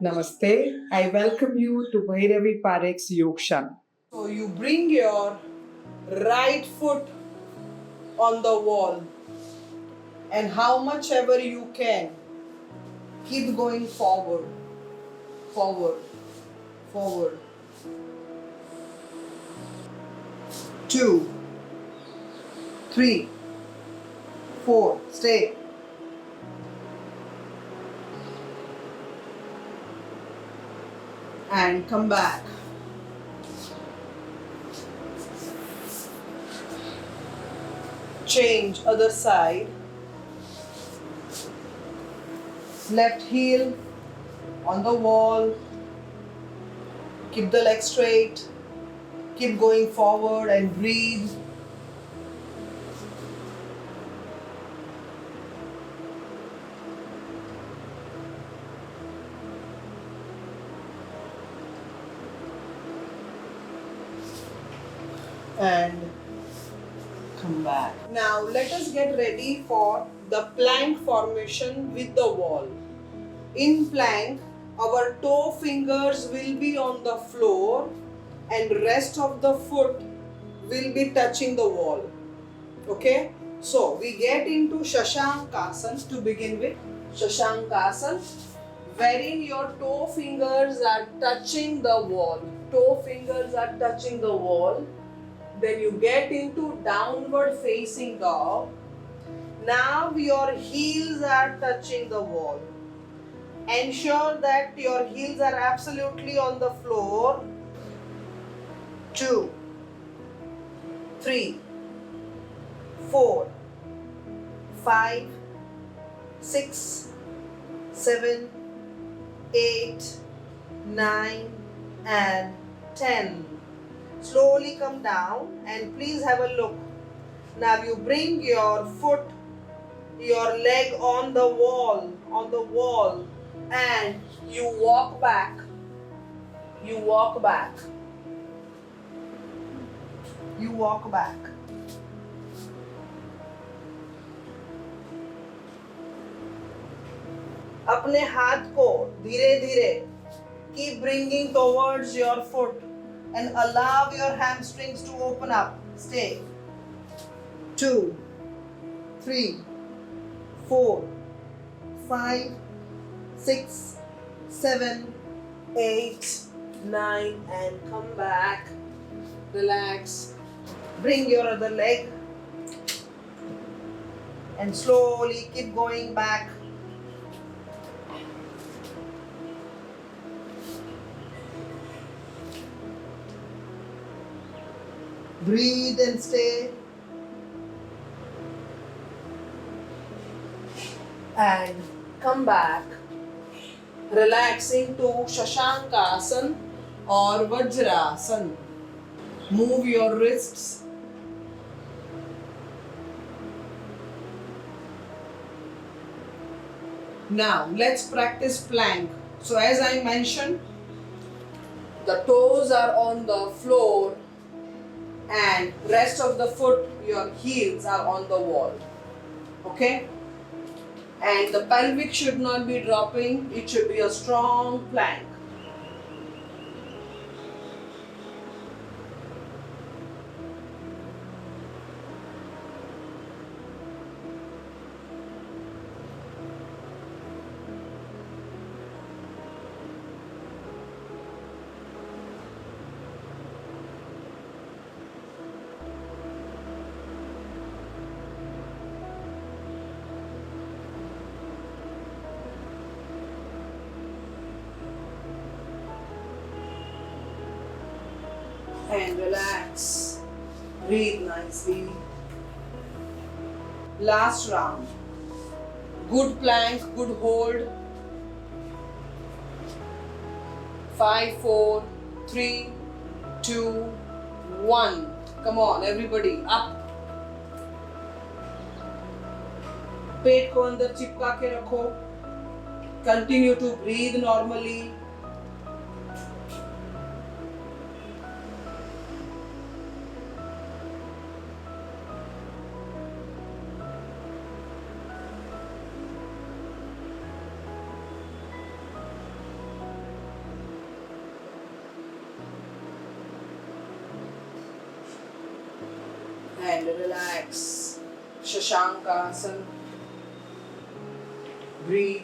Namaste. I welcome you to Bhairavi Parekh's Yogshaala. So you bring your right foot on the wall and how much ever you can keep going forward, forward, forward. 2, 3, 4. Stay. And come back. Change other side. Left heel on the wall. Keep the leg straight. Keep going forward and breathe. And come back. Now let us get ready for the plank formation with the wall. In plank, our toe fingers will be on the floor and rest of the foot will be touching the wall. Okay? So we get into Shashankasana to begin with. Shashankasana, wherein your toe fingers are touching the wall. Toe fingers are touching the wall. Then you get into downward facing dog. Now your heels are touching the wall. Ensure that your heels are absolutely on the floor. 2, 3, 4, 5, 6, 7, 8, 9 and 10. Slowly come down and please have a look. Now you bring your foot, your leg on the wall and you walk back. You walk back. You walk back. अपने हाथ को धीरे धीरे keep bringing towards your foot and allow your hamstrings to open up. Stay. 2, 3, 4, 5, 6, 7, 8, 9 and come back. Relax. Bring your other leg and slowly keep going back. Breathe and stay. And come back. Relaxing to Shashankasana or Vajrasana. Move your wrists. Now let's practice plank. So as I mentioned, the toes are on the floor and rest of the foot, your heels are on the wall. Okay? And the pelvic should not be dropping. It should be a strong plank. And relax. Breathe nicely. Last round. Good plank, good hold. 5, 4, 3, 2, 1. Come on, everybody, up. पेट को अंदर चिपका के रखो. Continue to breathe normally. and relax. Shashankasana. Breathe.